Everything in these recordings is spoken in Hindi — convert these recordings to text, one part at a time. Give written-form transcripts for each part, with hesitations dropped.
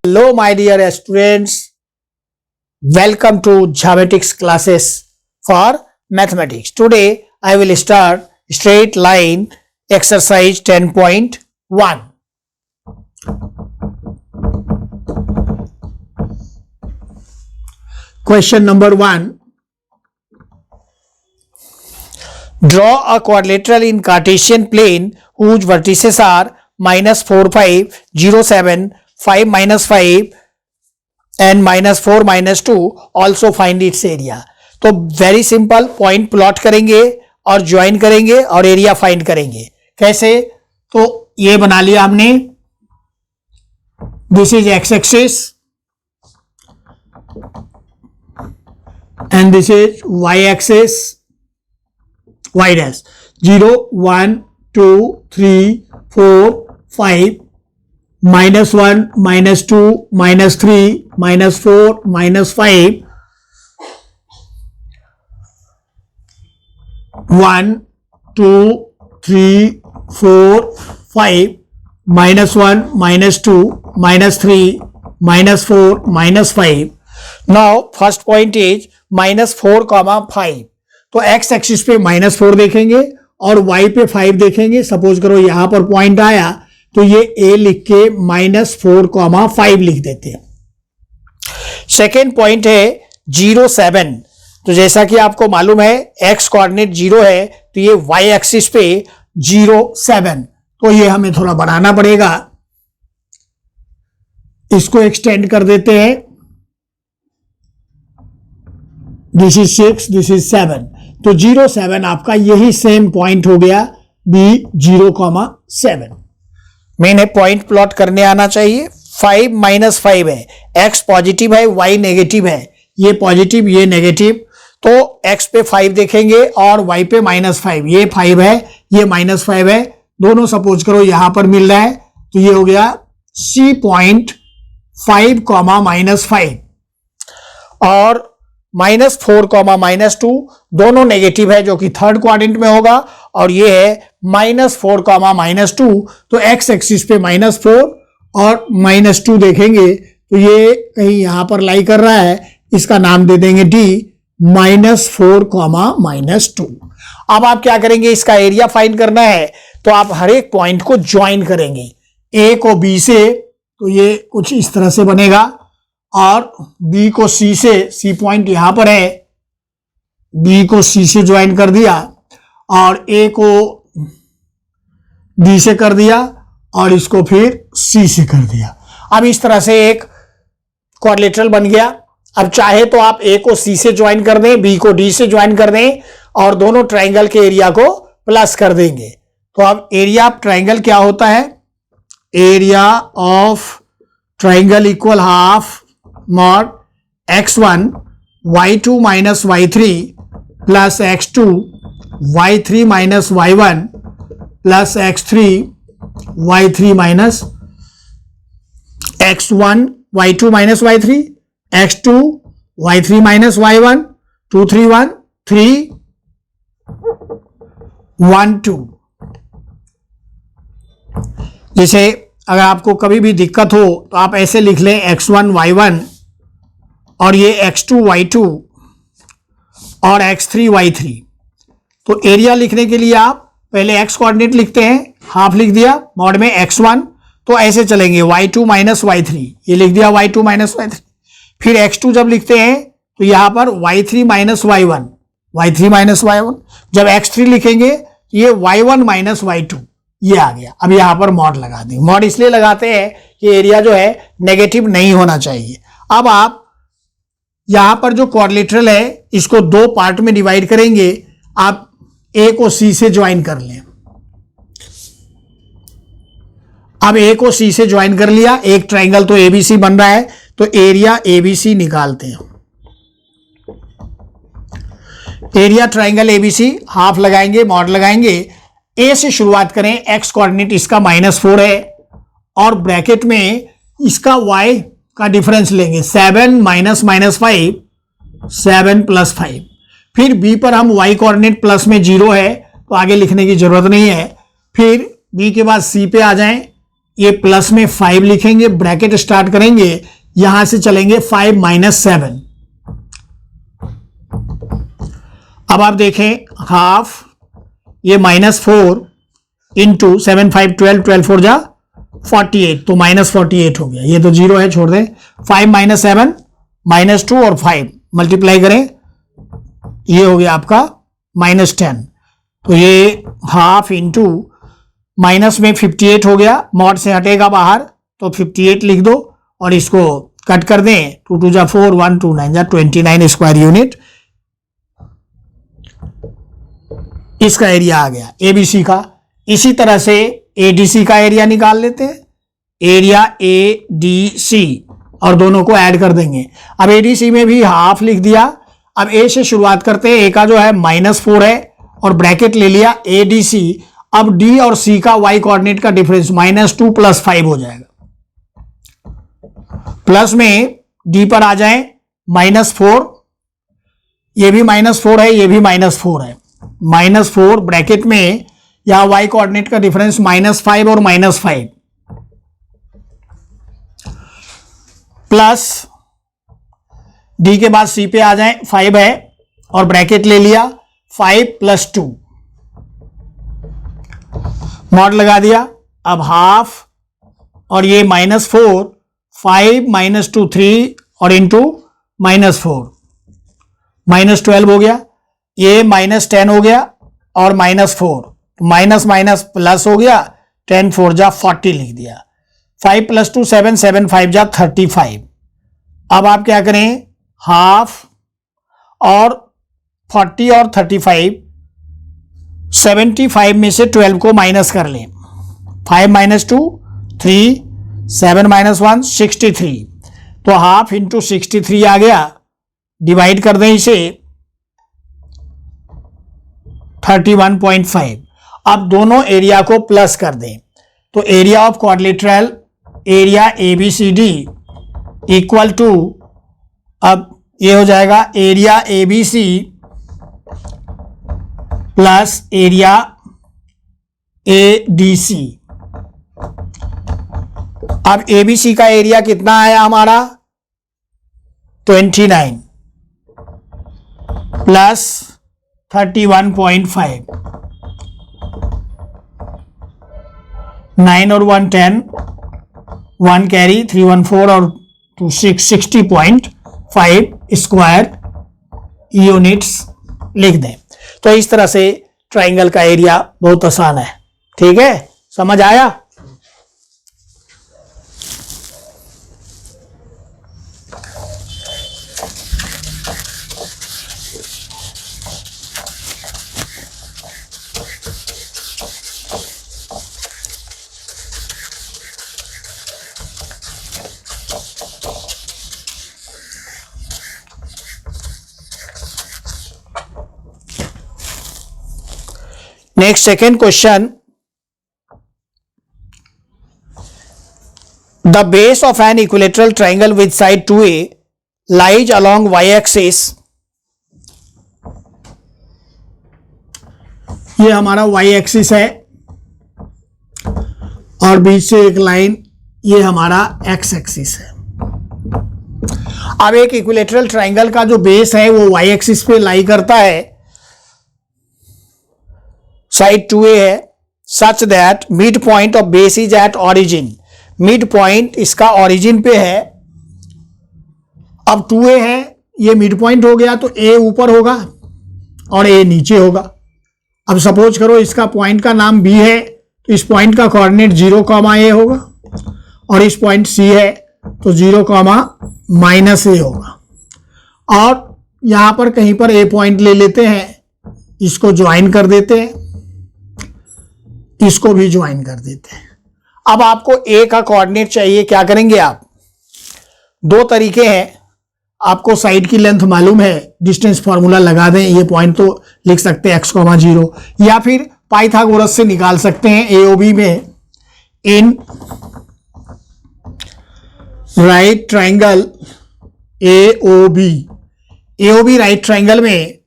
Hello my dear students, welcome to geometrics classes for mathematics. Today I will start straight line exercise 10.1. Question number 1. Draw a quadrilateral in Cartesian plane whose vertices are -4, 5, 0, 7, 5, -5 and -4, -2. Also find its area. तो वेरी सिंपल, पॉइंट प्लॉट करेंगे और ज्वाइन करेंगे और एरिया फाइंड करेंगे. कैसे? तो ये बना लिया हमने. This is X axis and this is Y axis. y dash 0 1 2 3 4 5 -1 -2 -3 -4 -5 1 2 3 4 5 -1 -2 -3 -4 -5. Now first point is -4, 5. तो x एक्सिस पे -4 देखेंगे और y पे 5 देखेंगे. सपोज करो यहां पर पॉइंट आया तो ये a लिख के -4, 5 लिख देते हैं. सेकेंड पॉइंट है 0, 7. तो जैसा कि आपको मालूम है x कोऑर्डिनेट 0 है तो ये y एक्सिस पे 0, 7. तो ये हमें थोड़ा बढ़ाना पड़ेगा. इसको एक्सटेंड कर देते हैं. This is 6, this is 7. तो 0, 7 आपका यही सेम पॉइंट हो गया B 0, 7. मैंने पॉइंट प्लॉट करने आना चाहिए. 5 -5 है, x पॉजिटिव है, y नेगेटिव है. ये पॉजिटिव ये नेगेटिव. तो x पे 5 देखेंगे और y पे -5. ये 5 है ये -5 है. दोनों सपोज करो यहां पर मिल रहा है तो ये हो गया C पॉइंट 5, -5 और -4, -2 दोनों नेगेटिव है जो कि थर्ड क्वाड्रेंट में होगा. और ये है -4, -2. तो x एक्सिस पे -4 और -2 देखेंगे तो ये कहीं यहां पर लाई कर रहा है. इसका नाम दे देंगे D -4, -2. अब आप क्या करेंगे, इसका एरिया फाइंड करना है तो आप हर एक पॉइंट को ज्वाइन करेंगे. A को B से तो ये कुछ इस तरह से बनेगा और B को C से, C पॉइंट यहां पर है, B को C से ज्वाइन कर दिया और A को D से कर दिया और इसको फिर C से कर दिया. अब इस तरह से एक क्वाड्रिलेटरल बन गया. अब चाहे तो आप A को C से ज्वाइन कर दें, B को D से ज्वाइन कर दें और दोनों ट्राइंगल के एरिया को प्लस कर देंगे. तो अब एरिया ऑफ ट्राइंगल क्या होता है? Area of triangle equal half mod x1 y2 minus y3 plus x2 y3 minus y1 plus x3 y3 minus x1 y2 minus y3 x2 y3 minus y1 2 3 1 3 1 2. जैसे अगर आपको कभी भी दिक्कत हो तो आप ऐसे लिख लें x1 y1 और ये x2 y2 और x3 y3. तो एरिया लिखने के लिए आप पहले x कोऑर्डिनेट लिखते हैं, हाफ लिख दिया मॉड में x1. तो ऐसे चलेंगे y2 minus y3, ये लिख दिया y2 minus y3. फिर x2 जब लिखते हैं तो यहां पर y3 minus y1, y3 minus y1. जब x3 लिखेंगे तो ये y1 minus y2 ये आ गया. अब यहां पर मॉड लगा दें. मॉड इसलिए लगाते हैं कि एरिया जो है नेगेटिव नहीं होना चाहिए. अब आप यहां पर जो क्वाड्रिलेटरल है इसको दो पार्ट में डिवाइड करेंगे. आप A को C से ज्वाइन कर लें. अब A को C से ज्वाइन कर लिया. एक ट्राइंगल तो ABC बन रहा है तो एरिया ABC निकालते हैं. एरिया ट्राइंगल ABC हाफ लगाएंगे, मॉड लगाएंगे. A से शुरुआत करें. x कोऑर्डिनेट इसका -4 है और ब्रैकेट में इसका y का डिफरेंस लेंगे. 7 -5 7 + 5. फिर B पर हम y कोऑर्डिनेट प्लस में 0 है तो आगे लिखने की जरूरत नहीं है. फिर B के बाद C पे आ जाएं. ये प्लस में 5 लिखेंगे, ब्रैकेट स्टार्ट करेंगे, यहां से चलेंगे 5 माइनस 7। अब आप देखें हाफ, ये -4 इंटू 7 5 12 12 4 जा 48, तो -48 हो गया। ये तो 0 है, छोड़ दें। 5 माइनस 7 -2 और 5 मल्टीप्लाई करें, ये हो गया आपका -10। तो ये हाफ इंटू माइनस में 58 हो गया, मॉड से हटेगा बाहर तो 58 लिख दो और इसको कट कर दें। 2 2 जा 4, 1 2 9 जा 29 स्क्वायर यूनिट इसका एरिया आ गया एबीसी का। इसी तरह से एडीसी का एरिया निकाल लेते हैं, एरिया एडीसी, और दोनों को ऐड कर देंगे। अब एडीसी में भी हाफ लिख दिया। अब ए से शुरुआत करते हैं, ए का जो है -4 है और ब्रैकेट ले लिया एडीसी। अब डी और सी का वाई कोऑर्डिनेट का डिफरेंस -2 + 5 हो जाएगा। प्लस में डी पर आ जाए -4, ये भी -4 है, ये भी -4 है, -4 ब्रैकेट में यहां वाई कोऑर्डिनेट का डिफरेंस -5 और -5 प्लस डी के बाद सी पे आ जाए, 5 है और ब्रैकेट ले लिया 5 + 2, मॉड लगा दिया। अब हाफ और ये -4, 5 - 2 3 और इंटू -4, -12 हो गया। ये -10 हो गया और -4, माइनस माइनस प्लस हो गया, 10 4 जा 40 लिख दिया। 5 + 2 7 7 5 जा 35। अब आप क्या करें, हाफ और 40 और 35, 75 में से 12 को माइनस कर लें। 5 - 2 3, 7 - 1 63, तो हाफ इंटू 63 आ गया। डिवाइड कर दें इसे 31.5। अब दोनों एरिया को प्लस कर दें, तो area of quadrilateral, area ABCD equal to, अब ये हो जाएगा area ABC plus area ADC। अब ABC का एरिया कितना आया हमारा 29 प्लस 31.5, 9 और 1 10, 1 कैरी, 3 1 4 और 2 6, 60.5 स्क्वायर यूनिट्स लिख दें। तो इस तरह से ट्राइंगल का एरिया बहुत आसान है। ठीक है, समझ आया? Next, second question. The base of an equilateral triangle with side 2A lies along y-axis. ये हमारा y-axis है और बीच से एक लाइन, ये हमारा x-axis है। अब एक इक्विलेटरल ट्राइंगल का जो बेस है वो y-axis पे लाई करता है, साइड 2A है, such that mid point of base is at origin. Mid point इसका ऑरिजिन पे है। अब 2A है, ये मिड पॉइंट हो गया तो A ऊपर होगा और A नीचे होगा। अब सपोज करो इसका पॉइंट का नाम B है, तो इस पॉइंट का कोऑर्डिनेट 0, A होगा, और इस पॉइंट C है तो 0, -A होगा। और यहां पर कहीं पर A पॉइंट ले लेते हैं, इसको ज्वाइन कर देते हैं, इसको भी ज्वाइन कर देते हैं। अब आपको ए का कोऑर्डिनेट चाहिए, क्या करेंगे आप? दो तरीके हैं। आपको साइड की लेंथ मालूम है, डिस्टेंस फार्मूला लगा दें, ये पॉइंट तो लिख सकते हैं x, 0, या फिर पाइथागोरस से निकाल सकते हैं AOB में। In right triangle AOB right triangle में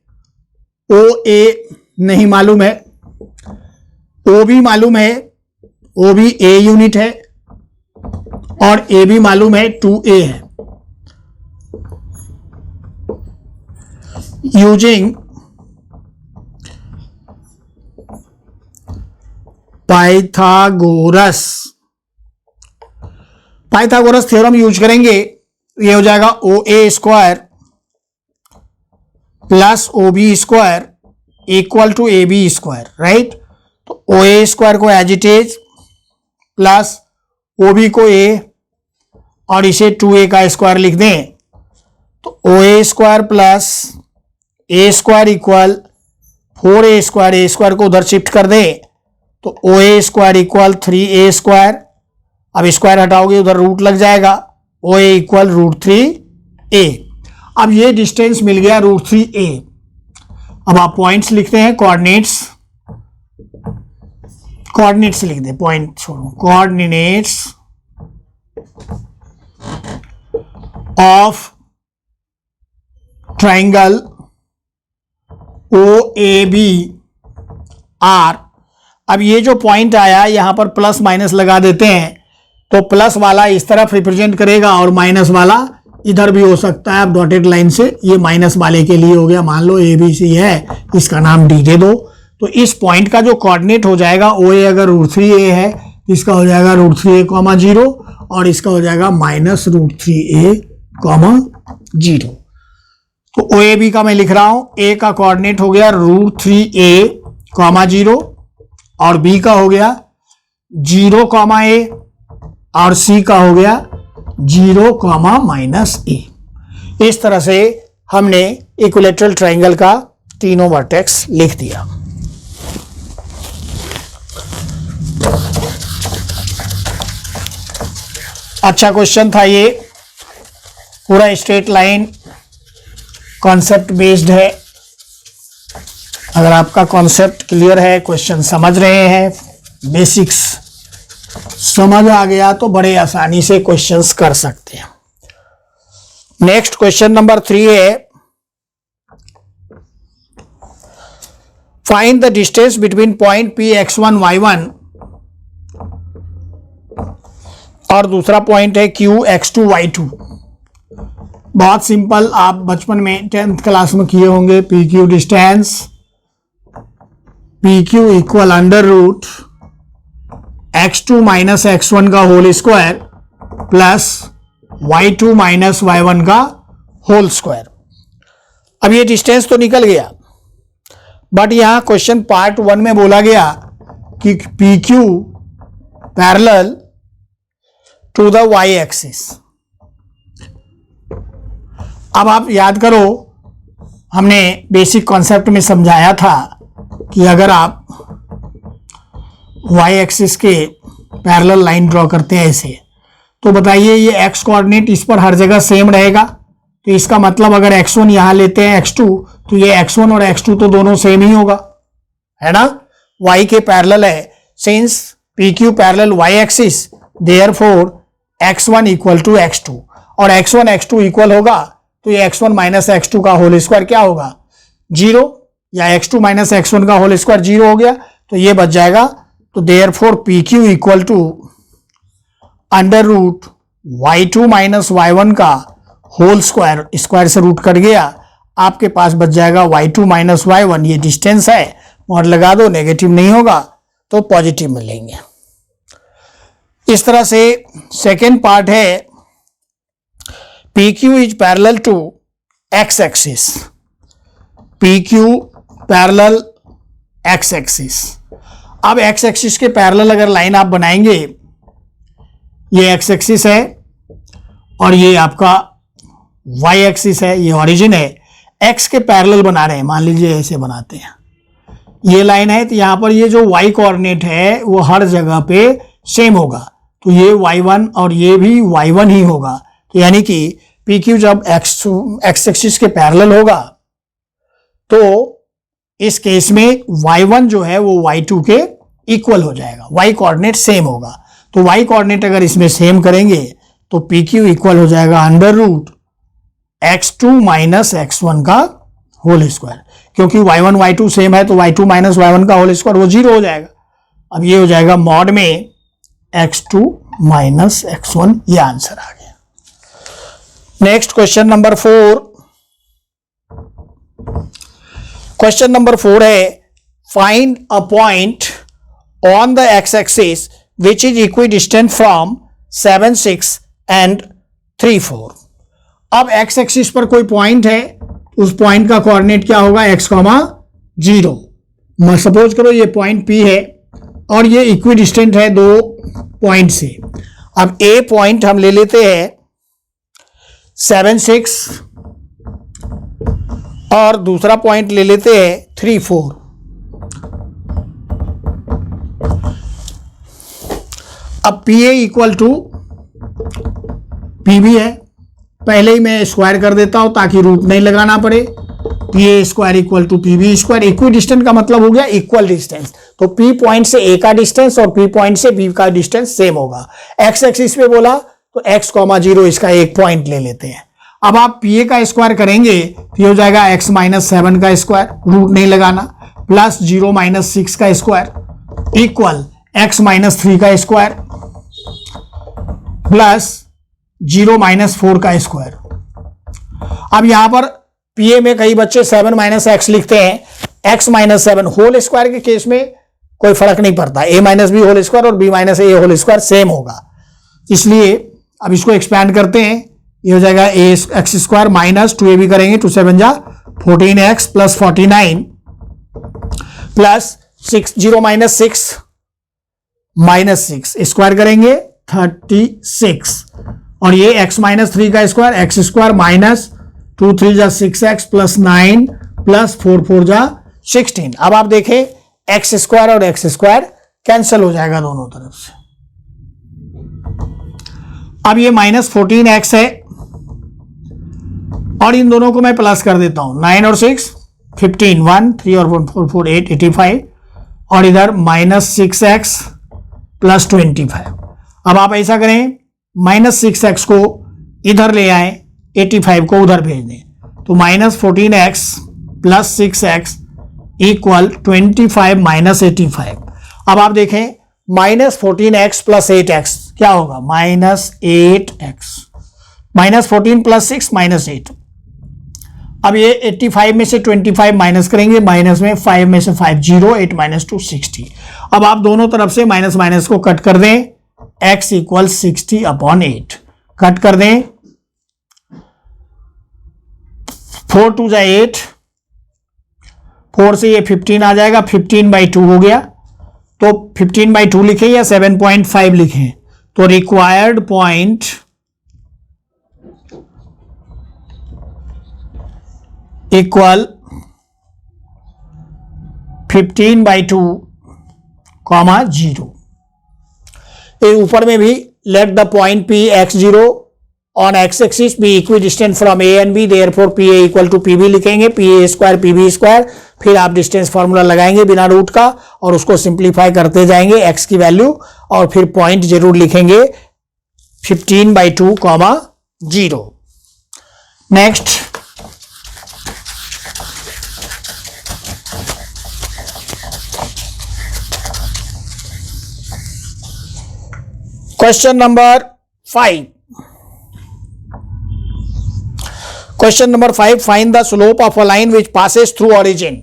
OA नहीं मालूम है, OB मालूम है, OB A यूनिट है, और ए भी मालूम है 2a है। यूजिंग पाइथागोरस थ्योरम यूज करेंगे, ये हो जाएगा OA² plus OB² equal to AB², right. तो OA² को as it is plus OB को A और इसे 2a का स्क्वायर लिख दें, तो OA² plus A² equal 4a², A² को उधर शिफ्ट कर दें तो OA² इक्वल 3a²। अब स्क्वायर हटाओगे उधर रूट लग जाएगा, OA इक्वल √3a। अब ये डिस्टेंस मिल गया √3a। अब आप पॉइंट्स लिखते हैं, कोऑर्डिनेट्स लिख दें, पॉइंट छोड़ो, coordinates of triangle OAB are. अब ये जो पॉइंट आया यहां पर प्लस माइनस लगा देते हैं, तो प्लस वाला इस तरफ रिप्रेजेंट करेगा और माइनस वाला इधर भी हो सकता है। अब डॉटेड लाइन से ये माइनस वाले के लिए हो गया, मान लो ABC है, इसका नाम D दे दो। तो इस पॉइंट का जो कोऑर्डिनेट हो जाएगा OA अगर √3a है, इसका हो जाएगा √3a, 0 और इसका हो जाएगा -√3a, 0। तो OAB का मैं लिख रहा हूं, A का कोऑर्डिनेट हो गया √3a, 0 और B का हो गया 0, a और C का हो गया 0, -a। इस तरह से हमने इक्विलैटरल ट्रायंगल का तीनों वर्टेक्स लिख दिया। अच्छा क्वेश्चन था ये, पूरा स्ट्रेट लाइन कॉन्सेप्ट बेस्ड है। अगर आपका कॉन्सेप्ट क्लियर है, क्वेश्चन समझ रहे हैं, बेसिक्स समझ आ गया तो बड़े आसानी से क्वेश्चंस कर सकते हैं। नेक्स्ट क्वेश्चन नंबर 3 है, find the distance between point P x1 y1 और दूसरा पॉइंट है Q x2 y2। बहुत सिंपल, आप बचपन में 10th क्लास में किए होंगे। PQ distance, PQ equal √ x2 minus x1 का whole square plus y2 minus y1 का होल स्क्वायर। अब ये डिस्टेंस तो निकल गया, बट यहां क्वेश्चन पार्ट 1 में बोला गया कि PQ parallel to the y axis. अब आप याद करो, हमने बेसिक कॉन्सेप्ट में समझाया था कि अगर आप y एक्सिस के पैरेलल लाइन ड्रॉ करते हैं ऐसे, तो बताइए ये x कोऑर्डिनेट इस पर हर जगह सेम रहेगा। तो इसका मतलब अगर x1 यहां लेते हैं x2, तो ये x1 और x2 तो दोनों सेम ही होगा, है ना, y के पैरेलल है। Since PQ parallel y axis, therefore x1 equal to x2 और x1 x2 इक्वल होगा, तो ये x1 माइनस x2 का होल स्क्वायर क्या होगा, 0, या x2 माइनस x1 का होल स्क्वायर 0 हो गया, तो ये बच जाएगा। तो therefore PQ equal to √ y2 minus y1 का होल स्क्वायर, स्क्वायर से रूट कट गया, आपके पास बच जाएगा y2 माइनस y1। ये डिस्टेंस है, मॉड लगा दो, नेगेटिव नहीं होगा तो पॉजिटिव मिलेंगे। इस तरह से सेकेंड पार्ट है, PQ is parallel to x axis, PQ parallel x axis. अब x एक्सिस के पैरेलल अगर लाइन आप बनाएंगे, ये x एक्सिस है और ये आपका y एक्सिस है, ये ओरिजिन है, x के पैरेलल बना रहे हैं, मान लीजिए ऐसे बनाते हैं, ये लाइन है, तो यहां पर ये जो y कोऑर्डिनेट है वो हर जगह पे सेम होगा, तो ये y1 और ये भी y1 ही होगा। तो यानी कि PQ जब x एक्सिस के पैरेलल होगा, तो इस केस में y1 जो है वो y2 के इक्वल हो जाएगा, y कोऑर्डिनेट सेम होगा। तो y कोऑर्डिनेट अगर इसमें सेम करेंगे तो PQ इक्वल हो जाएगा √ x2 माइनस x1 का होल स्क्वायर, क्योंकि y1 y2 सेम है तो y2 माइनस y1 का होल स्क्वायर वो 0 हो जाएगा। अब ये हो जाएगा मॉड में x2 माइनस x1, ये आंसर आ गया। Next question number 4। Question number 4 है find a point on the x axis which is equidistant from 7, 6 and 3, 4। अब एक्स एक्सिस पर कोई पॉइंट है, उस पॉइंट का कोऑर्डिनेट क्या होगा, x, 0। सपोज करो ये पॉइंट P है और ये इक्विडिस्टेंट है दो पॉइंट से। अब ए पॉइंट हम ले लेते हैं 7, 6 और दूसरा पॉइंट ले लेते हैं 3, 4। अब P A equal to P B है, पहले ही मैं स्क्वायर कर देता हूं ताकि रूट नहीं लगाना पड़े। P A square equal to P B square. Equidistance का मतलब हो गया इक्वल डिस्टेंस, तो पी पॉइंट से ए का डिस्टेंस और पी पॉइंट से बी का डिस्टेंस सेम होगा। एक्स एक्सिस पे बोला तो x, 0 इसका एक पॉइंट ले लेते हैं। अब आप पी ए का स्क्वायर करेंगे तो हो जाएगा x - 7 का स्क्वायर, रूट नहीं लगाना, प्लस 0 - 6 का स्क्वायर इक्वल x - 3 का स्क्वायर प्लस 0 - 4 का स्क्वायर। अब यहां पर पीए में कई बच्चे 7 - x लिखते हैं, x - 7 होल स्क्वायर के केस में कोई फर्क नहीं पड़ता, a - b होल स्क्वायर और b - a whole square same होगा। इसलिए अब इसको एक्सपैंड करते हैं, ये हो जाएगा x स्क्वायर माइनस 2ab करेंगे, 2 7 जा 14x plus 49 plus 6 0 - 6 minus 6 square करेंगे 36 और ये x - 3 का स्क्वायर x स्क्वायर माइनस 2 3 जा 6x प्लस 9 प्लस 4 4 जा 16। अब आप देखें x स्क्वायर और x स्क्वायर कैंसिल हो जाएगा दोनों तरफ से। अब ये -14x है और इन दोनों को मैं प्लस कर देता हूं, 9 और 6 15, 1 3 और 1 4 4 8 85 और इधर -6x प्लस 25। अब आप ऐसा करें -6x को इधर ले आए, 85 को उधर भेज दें, तो -14x plus 6x equal 25 minus 85। अब आप देखें -14x प्लस 8x क्या होगा, -8x, -14 प्लस 6 -8। अब ये 85 में से 25 माइनस करेंगे, माइनस में 5 में से 5 0 8 - 2 60। अब आप दोनों तरफ से माइनस माइनस को कट कर दें, x इक्वल 60/8 कट कर दें, 4 2 जा 8, 4 से ये 15 आ जाएगा, 15/2 हो गया, तो 15/2 लिखें या 7.5 लिखें, तो रिक्वायर्ड पॉइंट इक्वल 15/2, 0। ऊपर में भी let the point P x0 on x axis be equidistant from A and B, therefore PA equal to PB लिखेंगे, PA स्क्वायर PB स्क्वायर, फिर आप डिस्टेंस फॉर्मूला लगाएंगे बिना रूट का और उसको सिंप्लीफाई करते जाएंगे x की वैल्यू, और फिर पॉइंट जरूर लिखेंगे 15/2, 0। Next question number 5। Question number 5, find the slope of a line which passes through origin.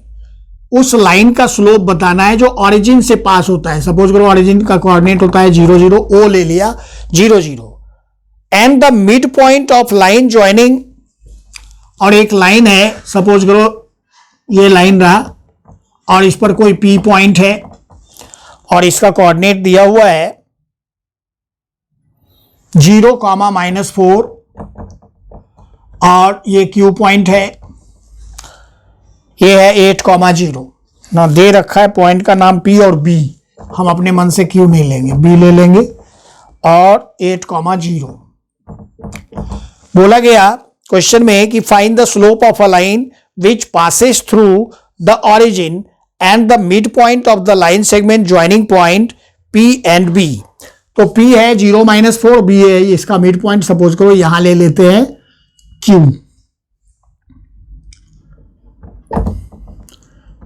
उस लाइन का स्लोप बताना है जो ऑरिजिन से पास होता है। सपोज करो ऑरिजिन का कोऑर्डिनेट होता है 0 0, ओ ले लिया 0 0, and the mid point of line joining, और एक लाइन है, सपोज करो ये लाइन रहा और इस पर कोई P पॉइंट है और इसका कोऑर्डिनेट दिया हुआ है 0, -4 और ये Q पॉइंट है, ये है 8, 0 ना, दे रखा है पॉइंट का नाम P और B, हम अपने मन से Q नहीं लेंगे, B ले लेंगे, और 8, 0 बोला गया क्वेश्चन में कि find the slope of a line which passes through the origin and the mid point of the line segment joining point P and B। तो P है 0 -4, B है इसका मिड पॉइंट, सपोज करो यहां ले लेते हैं Q।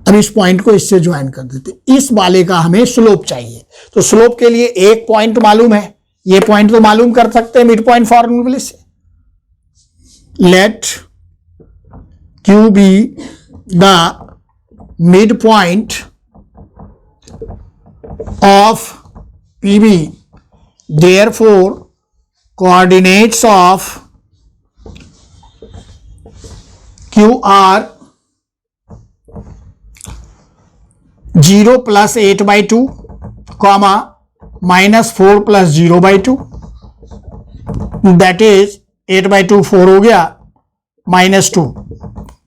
अब इस पॉइंट को इससे ज्वाइन कर देते, इस वाले का हमें स्लोप चाहिए, तो स्लोप के लिए एक पॉइंट मालूम है, ये पॉइंट तो मालूम कर सकते हैं मिड पॉइंट फॉर्मूले से। Let Q be the mid point of PB, therefore coordinates of Q are 0 + 8/2, -4 + 0/2, that is 8/2 4 हो गया, -2।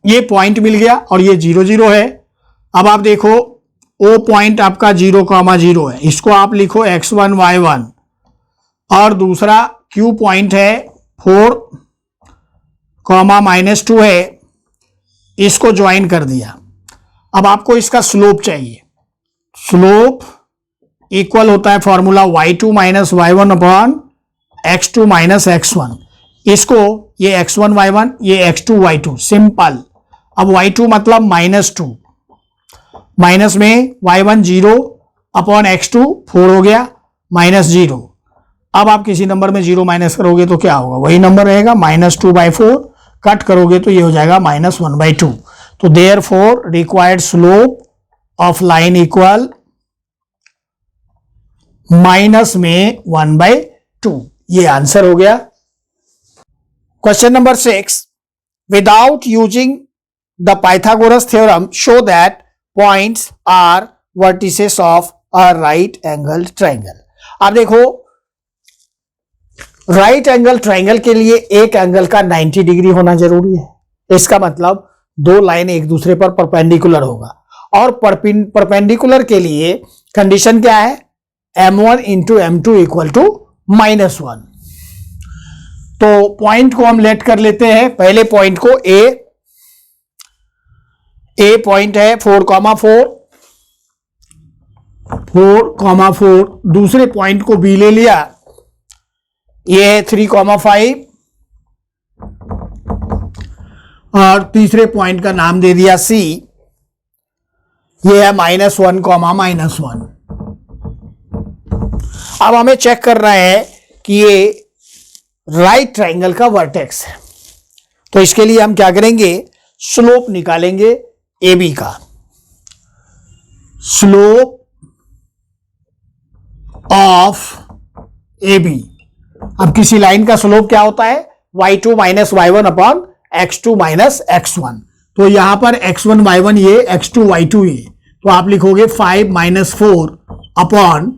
ये पॉइंट मिल गया और ये 0 0 है। अब आप देखो ओ पॉइंट आपका 0, 0 है, इसको आप लिखो x1 y1, और दूसरा क्यू पॉइंट है 4, -2 है, इसको ज्वाइन कर दिया। अब आपको इसका स्लोप चाहिए। स्लोप इक्वल होता है formula y2 - y1 upon x2 - x1। इसको ये x1 y1, ये x2 y2, सिंपल। अब y2 मतलब -2, माइनस में y1 0 अपॉन x2 4 हो गया, -0। अब आप किसी नंबर में 0 माइनस करोगे तो क्या होगा, वही नंबर रहेगा, -2/4। कट करोगे तो ये हो जाएगा -1/2। तो therefore required slope of line equal minus में 1/2। ये आंसर हो गया। Question number 6, without using the Pythagoras theorem show that points are vertices of a right angle triangle. अब देखो राइट एंगल ट्राइंगल के लिए एक एंगल का 90 डिग्री होना जरूरी है। इसका मतलब दो लाइन एक दूसरे पर परपेंडिकुलर होगा, और परपेंडिकुलर के लिए कंडीशन क्या है, m1 × m2 = -1। तो पॉइंट को हम लेट कर लेते हैं। पहले पॉइंट को ए पॉइंट है 4,4, 4,4। दूसरे पॉइंट को बी ले लिया, ये है 3,5, और तीसरे पॉइंट का नाम दे दिया सी, ये है -1, -1। अब हमें चेक करना है कि ये राइट ट्राइंगल का वर्टेक्स है। तो इसके लिए हम क्या करेंगे, स्लोप निकालेंगे ए बी का। स्लोप ऑफ ए बी, अब किसी लाइन का स्लोप क्या होता है, y2 - y1 upon x2 - x1। तो यहां पर x1 y1 ये, x2 y2 ये, तो आप लिखोगे 5 - 4 अपॉन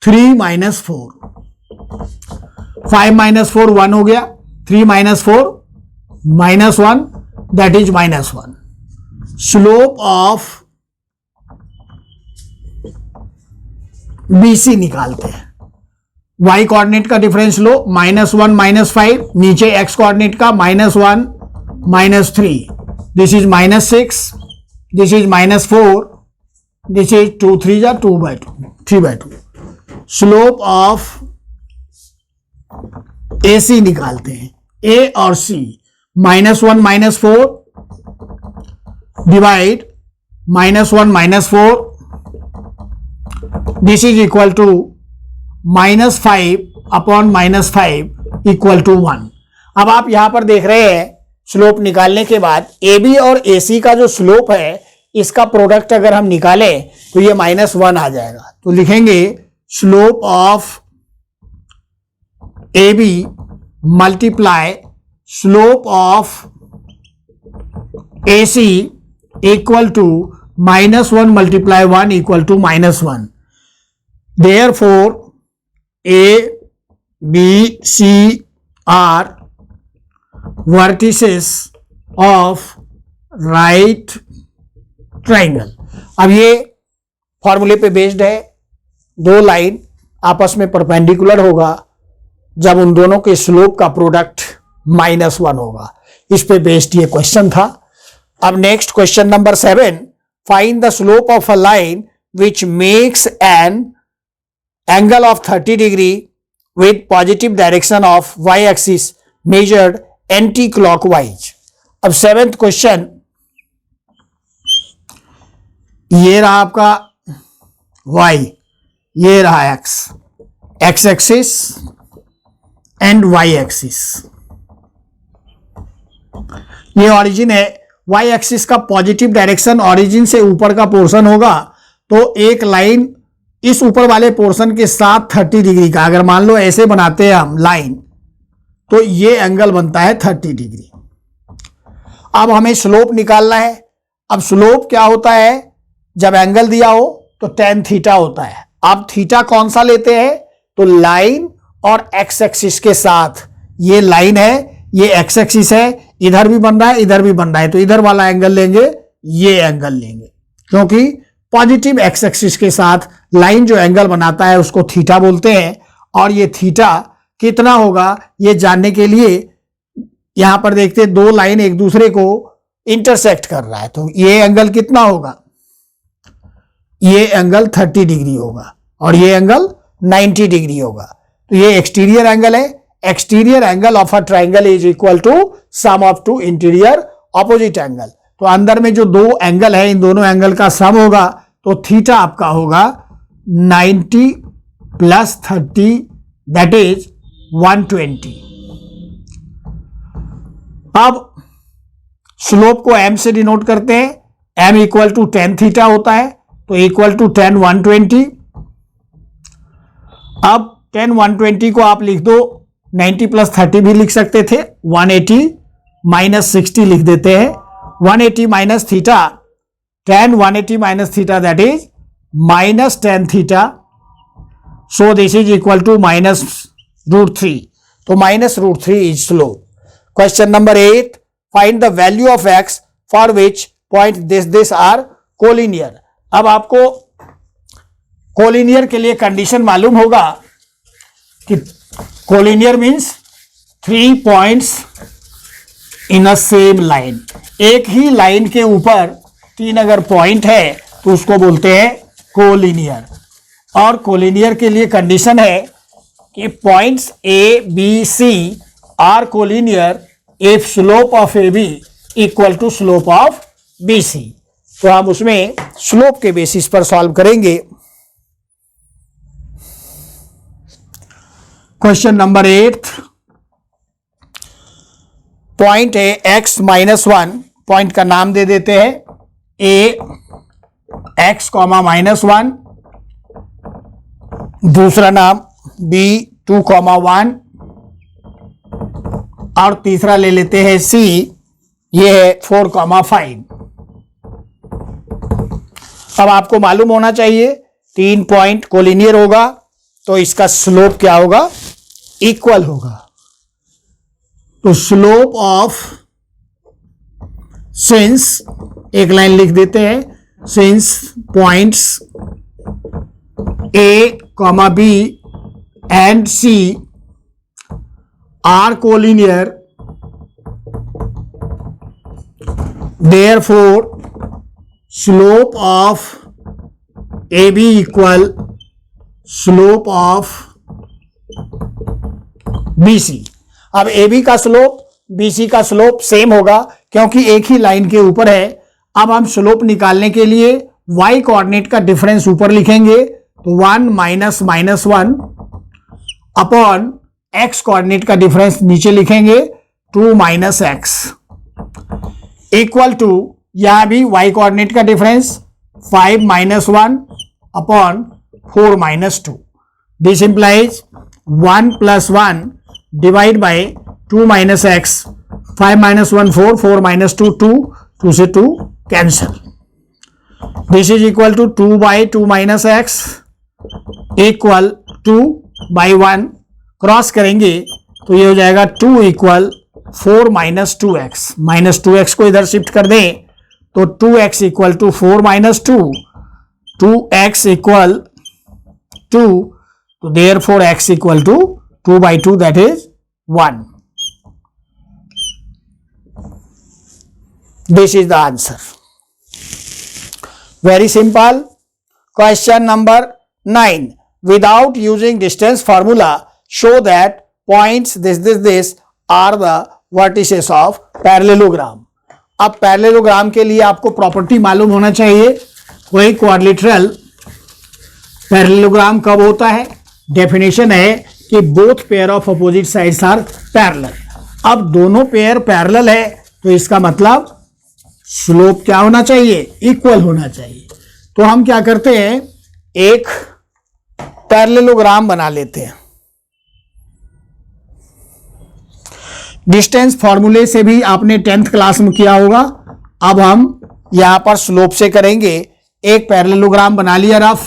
3 - 4। 5 - 4 1 हो गया, 3 - 4 -1, that is -1। Slope of BC निकालते हैं। y कोऑर्डिनेट का डिफरेंस लो, -1 - 5, नीचे x कोऑर्डिनेट का -1 - 3, this is -6, this is -4, this is 2 3 जा 2/2, 3/2। स्लोप ऑफ AC निकालते हैं, A और C, -1 - 4 divide -1 - 4, this is equal to -5 upon -5 = 1। अब आप यहां पर देख रहे हैं स्लोप निकालने के बाद AB और AC का जो स्लोप है, इसका प्रोडक्ट अगर हम निकालें तो ये -1 आ जाएगा। तो लिखेंगे slope of AB multiply slope of AC equal to -1 × 1 = -1। Therefore A, B, C are vertices of right triangle। अब ये फॉर्मूले पे बेस्ड है, दो लाइन आपस में परपेंडिकुलर होगा जब उन दोनों के स्लोप का प्रोडक्ट -1 होगा। इस पे बेस्ड ये क्वेश्चन था। अब next question number 7, find the slope of a line which makes an angle of 30 degree with positive direction of y axis measured anti-clockwise। अब 7th क्वेश्चन, ये रहा आपका y, ये रहा x, x axis and Y axis. ये ऑरिजिन है, वाई एक्सिस का पॉजिटिव डायरेक्शन ऑरिजिन से ऊपर का पोर्शन होगा, तो एक लाइन इस ऊपर वाले पोर्शन के साथ 30 डिग्री का, अगर मान लो ऐसे बनाते हैं हम लाइन, तो ये एंगल बनता है 30 डिग्री। अब हमें स्लोप निकालना है। अब स्लोप क्या होता है, जब एंगल दिया हो तो tan थीटा होता है। अब थीटा कौन सा लेते हैं, तो लाइन और एक्स एक्सिस के साथ, ये लाइन है, ये एक्स एक्सिस है, इधर भी बन रहा है, इधर भी बन रहा है, तो इधर वाला एंगल लेंगे, ये एंगल लेंगे, क्योंकि पॉजिटिव एक्स एक्सिस के साथ लाइन जो एंगल बनाता है उसको थीटा बोलते हैं। और ये थीटा कितना होगा ये जानने के लिए यहां पर देखते हैं, दो लाइन एक दूसरे को इंटरसेक्ट कर रहा है, तो ये एंगल कितना होगा, ये एंगल 30 डिग्री होगा और ये एंगल 90 डिग्री होगा। तो ये एक्सटीरियर एंगल है। Exterior angle of a triangle is equal to sum of two interior opposite angle. तो अंदर में जो दो एंगल है, इन दोनों एंगल का सम होगा, तो थीटा आपका होगा 90 प्लस 30 दैट इज 120। अब स्लोप को m से डिनोट करते हैं, m equal to tan theta होता है, तो इक्वल टू tan 120। अब tan 120 को आप लिख दो, 90 प्लस 30 भी लिख सकते थे, 180 माइनस 60 लिख देते हैं, 180 minus theta, tan 180 minus theta that is minus tan theta, so this is equal to minus √3, तो minus √3 is slope. Question number 8, find the value of x for which point this are collinear. अब आपको कोलिनियर के लिए कंडीशन मालूम होगा कि collinear means 3 points in a same line. एक ही लाइन के ऊपर 3 अगर पॉइंट है तो उसको बोलते हैं कोलिनियर। और कोलिनियर के लिए कंडीशन है कि points A B C are collinear if slope of A B equal to slope of B C. तो हम उसमें स्लोप के बेसिस पर सॉल्व करेंगे। क्वेश्चन नंबर 8, पॉइंट है x -1, पॉइंट का नाम दे देते हैं a x, -1, दूसरा नाम b 2, 1 और तीसरा ले लेते हैं c, ये है 4, 5। अब आपको मालूम होना चाहिए 3 पॉइंट कोलिनियर होगा तो इसका स्लोप क्या होगा, इक्वल होगा। तो स्लोप ऑफ, सिंस एक लाइन लिख देते हैं, since points A, B and C are collinear, therefore slope of AB equal slope of BC। अब AB का स्लोप BC का स्लोप सेम होगा क्योंकि एक ही लाइन के ऊपर है। अब हम स्लोप निकालने के लिए y कोऑर्डिनेट का डिफरेंस ऊपर लिखेंगे, तो 1 - -1 अपॉन x कोऑर्डिनेट का डिफरेंस नीचे लिखेंगे, 2 - x इक्वल टू, यहां भी y कोऑर्डिनेट का difference 5 - 1 upon 4 - 2। This implies 1 + 1 divide by 2 - x, 5 - 1 4, 4 - 2 2, 2 से 2 cancel. This is equal to 2/2 - x equal 2/1, cross करेंगे तो ये हो जाएगा 2 इक्वल 4 - 2x, -2x को इधर शिफ्ट कर दें तो 2x equal to 4 - 2, 2x equal 2, तो therefore x equal to 2/2 that is 1। This is the answer, very simple. Question number 9, without using distance formula show that points this are the vertices of parallelogram। अब पैरेललोग्राम के लिए आपको प्रॉपर्टी मालूम होना चाहिए। कोई क्वाड्रिलेटरल पैरेललोग्राम कब होता है, डेफिनेशन है कि both pair of opposite sides are parallel. अब दोनों पेयर पैरेलल है तो इसका मतलब स्लोप क्या होना चाहिए, इक्वल होना चाहिए। तो हम क्या करते हैं, एक पैरेललोग्राम बना लेते हैं। डिस्टेंस फॉर्मूले से भी आपने 10th क्लास में किया होगा। अब हम यहां पर स्लोप से करेंगे। एक पैरेललोग्राम बना लिया रफ।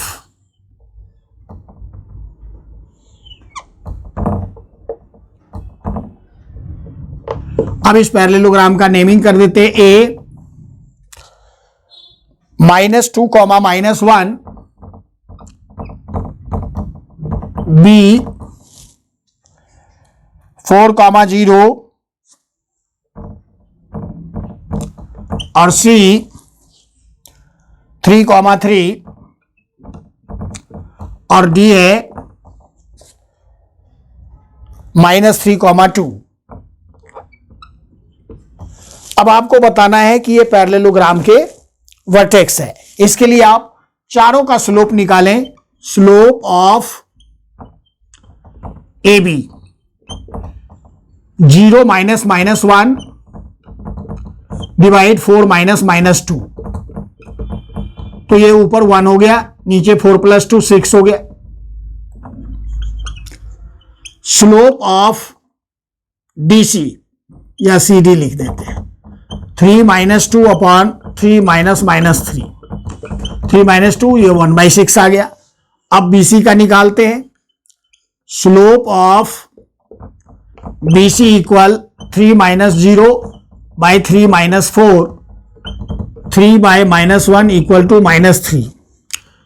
अब इस पैरेललोग्राम का नेमिंग कर देते हैं ए -2, -1, बी 4, 0 और सी 3, 3 और डी है -3, 2। अब आपको बताना है कि ये पैरेललोग्राम के वर्टेक्स है। इसके लिए आप चारों का स्लोप निकालें। Slope of A B 0 -1 divide 4 -2। तो ये ऊपर 1 हो गया, नीचे 4 + 2 6 हो गया। स्लोप ऑफ डी सी या सी डी लिख देते हैं 3 - 2 अपॉन 3 -3 3 - 2 ये 1/6 आ गया। अब BC का निकालते हैं। Slope of BC equal 3 - 0 by 3 - 4 3 by -1 equal to -3।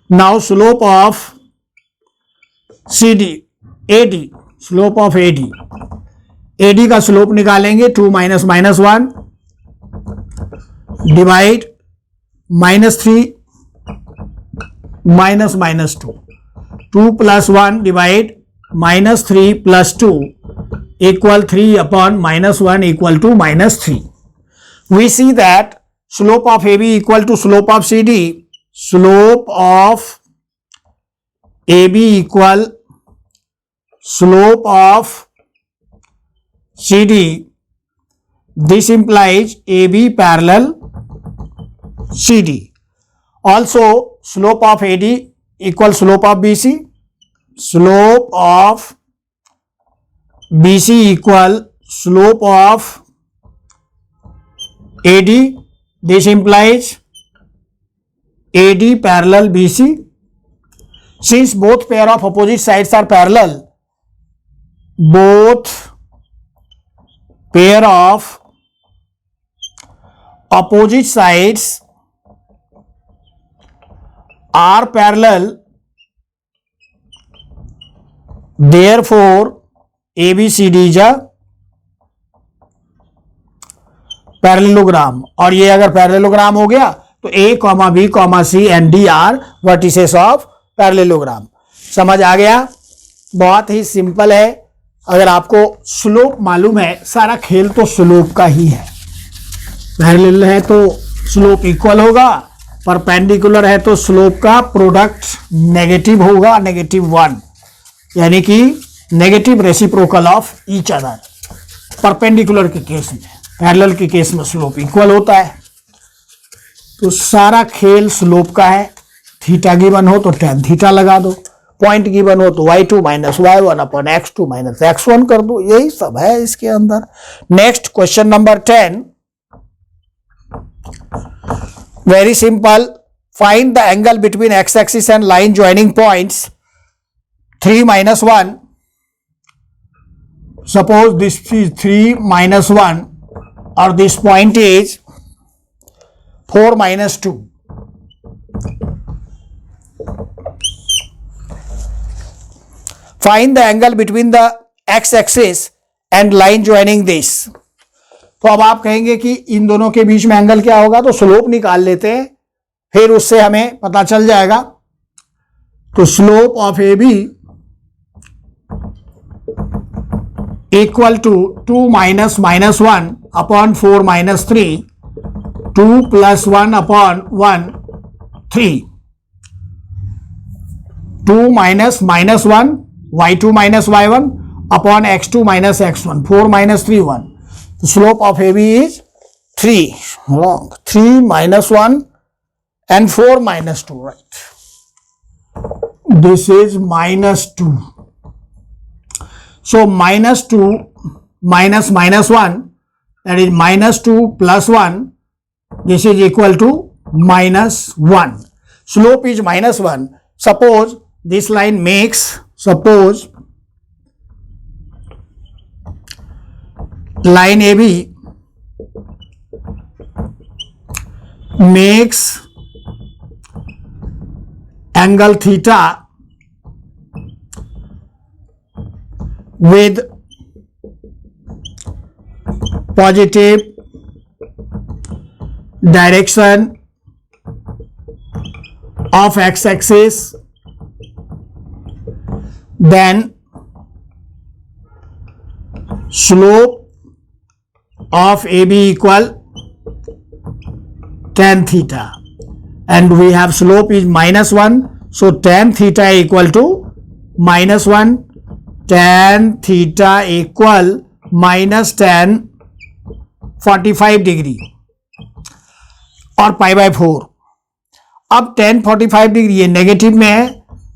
Now slope of CD AD, slope of AD का स्लोप निकालेंगे 2 - -1 divide -3 -2 2 + 1 divide -3 + 2 equal 3 upon -1 equal to -3. We see that slope of AB equal to slope of CD. Slope of AB equal slope of CD. This implies AB parallel CD. Also, slope of AD equal slope of BC. Slope of BC equal slope of AD. This implies AD parallel BC. Since both pair of opposite sides are parallel, both pair of opposite sides are parallel, therefore ABCD is a parallelogram. और ये अगर पैरेललोग्राम हो गया तो A, B, C and D are vertices of parallelogram. समझ आ गया? बहुत ही सिंपल है। अगर आपको स्लोप मालूम है, सारा खेल तो स्लोप का ही है। पैरेलल है तो स्लोप इक्वल होगा, परपेंडिकुलर है तो स्लोप का प्रोडक्ट नेगेटिव होगा, -1, यानी कि negative reciprocal of each other. Perpendicular के केस में, पैरेलल के केस में स्लोप इक्वल होता है। तो सारा खेल स्लोप का है। थीटा गिवन हो तो tan थीटा लगा दो, पॉइंट गिवन हो तो y2 - y1 upon x2 - x1 कर दो। यही सब है इसके अंदर। Next question number 10, very simple. Find the angle between x axis and line joining points 3 - 1। Suppose this is 3 - 1 or this point is 4 - 2. Find the angle between the x-axis and line joining this. तो अब आप कहेंगे कि इन दोनों के बीच में एंगल क्या होगा, तो स्लोप निकाल लेते हैं, फिर उससे हमें पता चल जाएगा। तो slope of A B equal to 2 - -1 upon 4 - 3 2 + 1 upon 1 3 2 - -1 y2 minus y1 upon x2 minus x1, 4 minus 3 1. The slope of AB is 3. Wrong. 3 minus 1 and 4 minus 2, right? This is minus 2. So minus 2 minus minus 1, that is minus 2 plus 1, this is equal to minus 1. Slope is minus 1. Suppose this line makes, suppose line AB makes angle theta with positive direction of x-axis, then slope of AB equal tan theta, and we have slope is minus 1, so tan theta equal to minus 1, tan theta equal minus tan 45 degree और पाई बाय 4. अब tan 45 डिग्री ये नेगेटिव में है.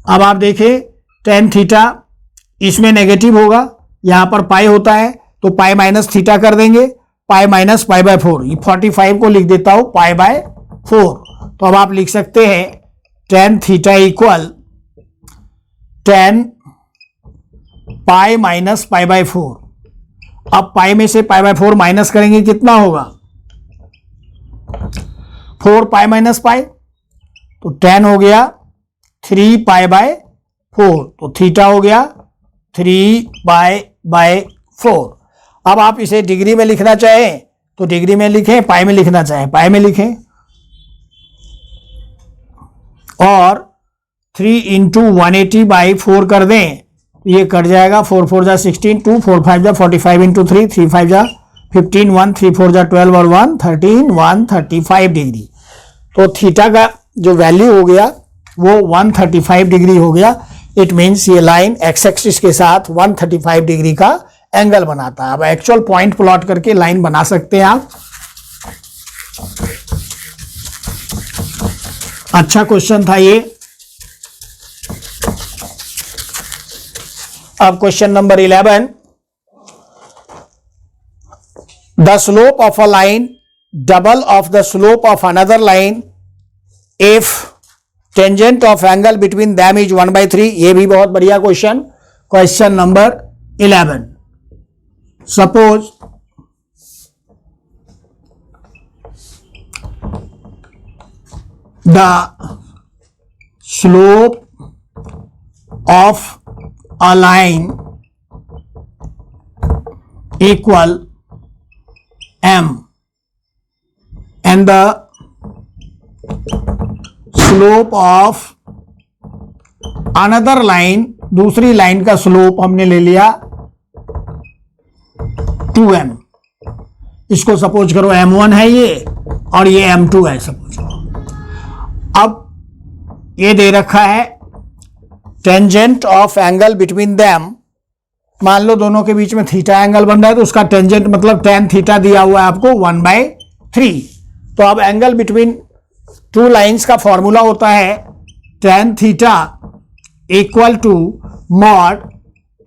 अब आप देखें tan थीटा इसमें नेगेटिव होगा, यहां पर पाई होता है तो पाई माइनस थीटा कर देंगे, पाई माइनस पाई बाय 4. ये 45 को लिख देता हूं पाई बाय 4. तो अब आप लिख सकते हैं tan theta equal tan pi minus pi by 4. अब पाई में से पाई बाय 4 माइनस करेंगे, कितना होगा 4 पाई माइनस पाई, तो tan हो गया 3 पाई बाय 4, तो थीटा हो गया 3 पाई बाय 4. अब आप इसे डिग्री में लिखना चाहें तो डिग्री में लिखें, पाई में लिखना चाहें पाई में लिखें, और 3 इंटू 180 बाई 4 कर दें, ये कट जाएगा. 4 4 जा 16, 2 4 5 जा 45 इंटू 3, 3 5 जा 15, 1 3 4 जा 12 और 1 13, 135 डिग्री. तो थीटा का जो वैल्यू हो गया वो 135 डिग्री हो गया. इट मीन्स ये लाइन एक्स एक्सिस के साथ 135 डिग्री का एंगल बनाता है. अब एक्चुअल पॉइंट प्लॉट करके लाइन बना सकते हैं आप. अच्छा क्वेश्चन था ये. अब question number 11. The slope of a line double of the slope of another line if tangent of angle between them is 1/3. ये भी बहुत बढ़िया question. Question number 11. Suppose the slope of a line equal m and the slope of another line, दूसरी लाइन का स्लोप हमने ले लिया 2m. इसको सपोज करो m1 है ये और ये m2 है सपोज करो. अब ये दे रखा है tangent of angle between them. मान लो दोनों के बीच में थीटा एंगल बन रहा है तो उसका टेंजेंट मतलब tan थीटा दिया हुआ है आपको 1/3. तो अब एंगल बिटवीन टू लाइंस का फॉर्मूला होता है tan theta equal to mod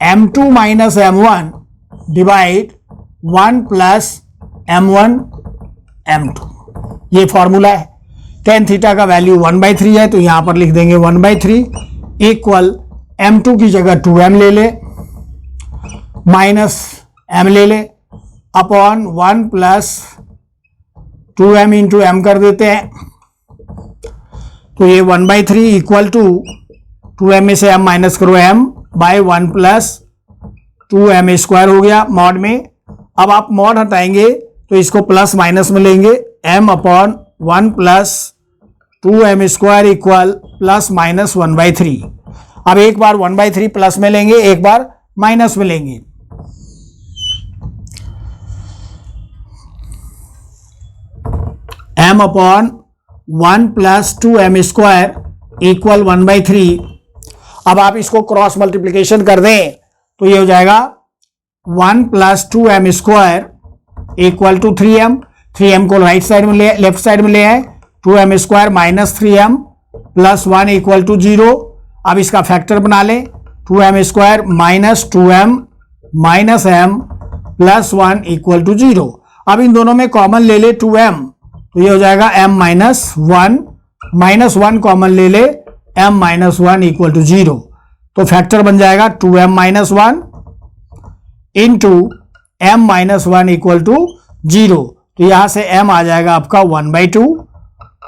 m2 minus m1 divide 1 plus m1 m2. ये फॉर्मूला है. tan थीटा का वैल्यू 1/3 है तो यहां पर लिख देंगे 1/3 इक्वल m2 की जगह 2m ले ले माइनस m ले ले upon 1 plus 2m into m कर देते हैं. तो ये 1/3 इक्वल टू 2m में से m माइनस करो m by 1 plus 2m square हो गया मॉड में. अब आप मॉड हटाएंगे तो इसको प्लस माइनस में लेंगे, m upon 1 plus 2m square equal plus minus 1/3. अब एक बार 1/3 प्लस में लेंगे, एक बार माइनस में लेंगे. m upon 1 plus 2m square equal 1/3. अब आप इसको क्रॉस मल्टीप्लीकेशन कर दें तो ये हो जाएगा 1 + 2m square equal to 3m। 3m को राइट साइड में ले, लेफ्ट साइड में ले आए, 2m square minus 3m plus 1 equal to 0। अब इसका फैक्टर बना लें, 2m square minus 2m minus m plus 1 equal to 0। अब इन दोनों में कॉमन ले ले 2m, तो ये हो जाएगा m माइनस 1, माइनस 1 कॉमन ले ले, m माइनस 1 इक्वल टू 0। तो फैक्टर बन जाएगा 2m minus 1 into m minus 1 equal to 0। तो यहां से m आ जाएगा आपका 1/2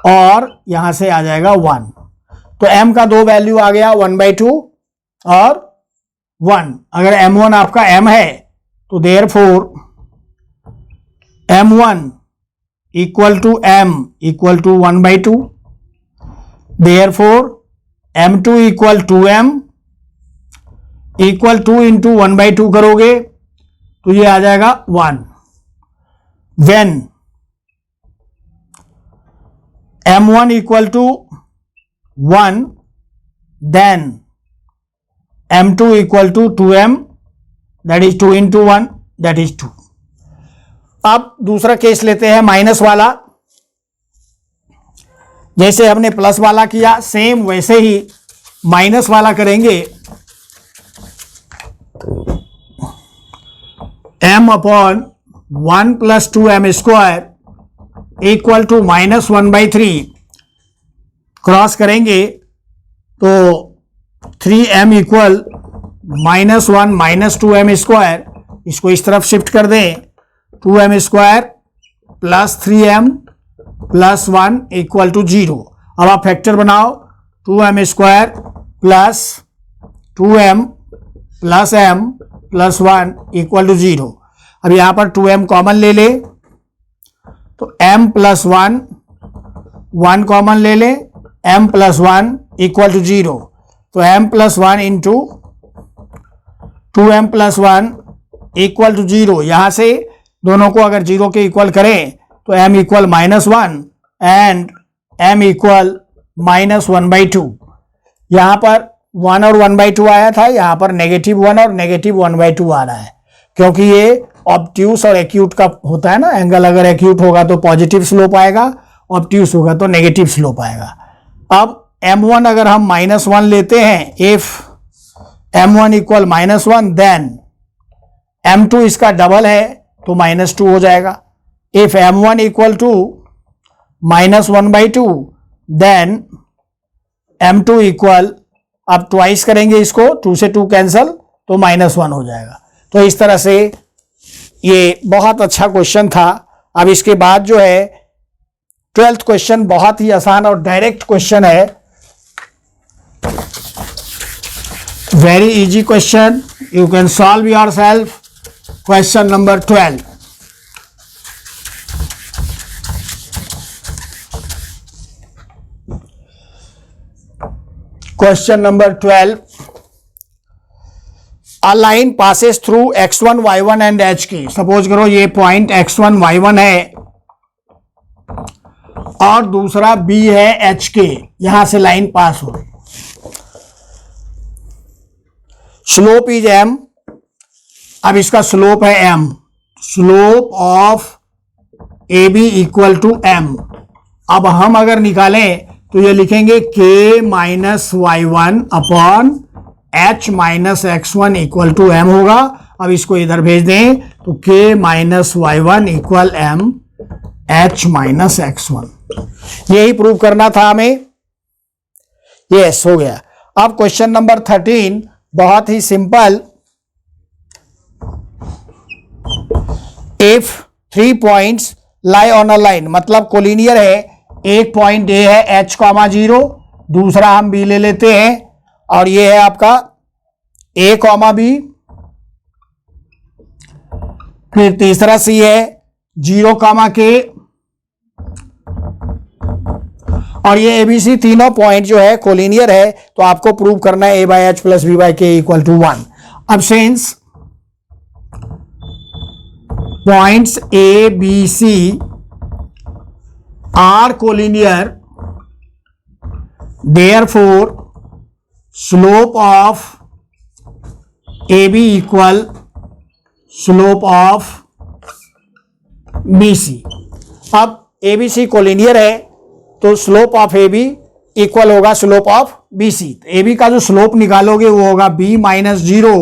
और यहां से आ जाएगा 1। तो m का दो वैल्यू आ गया 1/2 और 1। अगर m1 आपका m है तो therefore m1 equal to m equal to 1/2, therefore m2 equal to m equal 2 into 1/2 करोगे तो ये आ जाएगा 1। When m1 equal to 1 then m2 equal to 2m, that is 2 into 1, that is 2। अब दूसरा केस लेते हैं माइनस वाला। जैसे हमने प्लस वाला किया सेम वैसे ही माइनस वाला करेंगे। m upon 1 + 2m square equal to -1/3 cross करेंगे तो 3m इक्वल -1 - 2m स्क्वायर, इसको इस तरफ शिफ्ट कर दें, 2m square plus 3m plus 1 equal to 0। अब आप फैक्टर बनाओ, 2m square plus 2m plus m plus 1 equal to 0। अब यहां पर 2m कॉमन ले ले तो m प्लस 1, 1 कॉमन ले ले, m प्लस 1 इक्वल टू 0। तो m plus 1 into 2m plus 1 equal to 0। यहां से दोनों को अगर 0 के इक्वल करें तो m equal -1 and m equal -1/2। यहां पर 1 और 1/2 आया था, यहां पर -1 और -1/2 आ रहा है, क्योंकि ये ऑब्ट्यूस और एक्यूट का होता है ना एंगल। अगर एक्यूट होगा तो पॉजिटिव स्लोप आएगा, ऑब्ट्यूस होगा तो नेगेटिव स्लोप आएगा। अब m1 अगर हम -1 लेते हैं, if m1 equal -1 then m2 इसका डबल है तो -2 हो जाएगा। If m1 equal to -1/2 then m2 equal, अब ट्वाइस करेंगे इसको, 2 से 2 कैंसल तो -1 हो जाएगा। तो इस तरह से ये बहुत अच्छा क्वेश्चन था। अब इसके बाद जो है 12th क्वेश्चन बहुत ही आसान और डायरेक्ट क्वेश्चन है, very easy question, you can solve yourself. Question number 12, question number 12, a line passes through x1 y1 and h की। सपोज करो ये पॉइंट x1 y1 है और दूसरा b है h के, यहां से लाइन पास हो रही, स्लोप इज m। अब इसका स्लोप है m, slope of A B equal to m। अब हम अगर निकालें तो ये लिखेंगे k - y1 upon h - x1 equal to m होगा। अब इसको इधर भेज दें तो k - y1 equal m h - x1। यही प्रूव करना था हमें। यस, हो गया। अब क्वेश्चन नंबर 13 बहुत ही simple. If 3 points lie on a line, मतलब कोलिनियर है। एक पॉइंट ए है h, 0, दूसरा हम b ले लेते हैं और ये है आपका a, b, फिर तीसरा c है 0, k, और ये ABC तीनों पॉइंट जो है कोलिनियर है। तो आपको प्रूव करना है a/h + b/k इक्वल टू 1। अब since points A, B, C are collinear, therefore slope of A B equal slope of B C. अब ए बी सी कोलिनियर है तो slope of A B equal होगा slope of B C. A B का जो स्लोप निकालोगे वो होगा B minus zero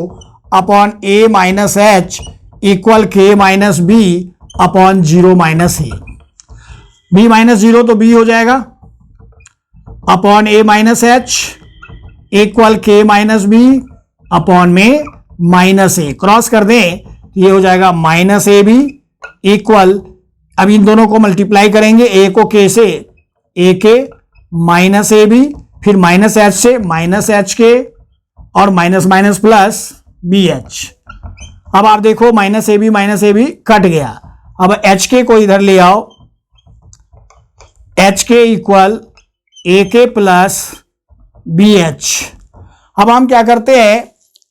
upon A minus H equal K minus B upon zero minus A. B minus zero तो बी हो जाएगा upon A minus H equal K minus B upon में माइनस ए। क्रॉस कर दें तो ये हो जाएगा माइनस ए बी इक्वल, अब इन दोनों को मल्टीप्लाई करेंगे, ए को के से A K minus A B, फिर माइनस एच से माइनस एच के और minus minus plus B H. अब आप देखो माइनस ए बी कट गया। अब एच के को इधर ले आओ, एच के इक्वल ए के प्लस बी एच। अब हम क्या करते हैं,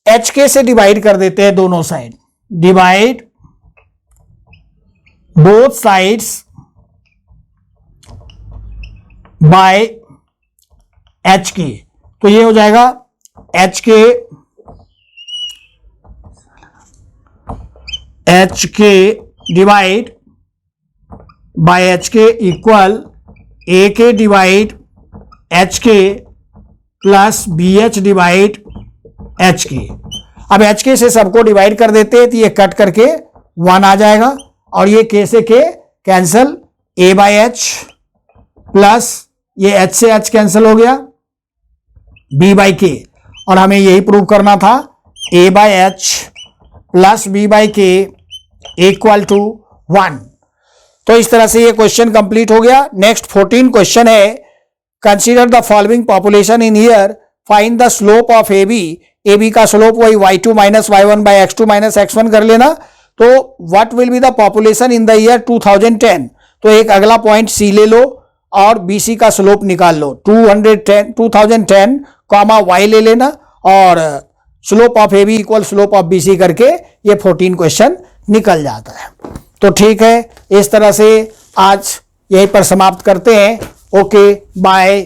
एच के से डिवाइड कर देते हैं दोनों side, divide both sides by H K. तो ये हो जाएगा H K divide by H K equal A K divide H K plus B H divide H K. अब एच के से सबको डिवाइड कर देते हैं तो ये कट करके 1 आ जाएगा और ये के से के cancel, A by H plus ये एच से एच कैंसिल हो गया, बी बाई के, और हमें यही प्रूव करना था A by H plus B by K equal to 1। तो इस तरह से ये क्वेश्चन कंप्लीट हो गया। नेक्स्ट 14 क्वेश्चन है, consider the following population in year, find the slope of A B का स्लोप वही y2 minus y1 by x2 minus x1 कर लेना। तो what will be the population in the year 2010। तो एक अगला पॉइंट सी ले लो और BC का स्लोप निकाल लो, 2010 कॉमा y ले लेना और slope of AB equal slope of BC करके ये 14 क्वेश्चन निकल जाता है। तो ठीक है, इस तरह से आज यहीं पर समाप्त करते हैं। Okay, bye.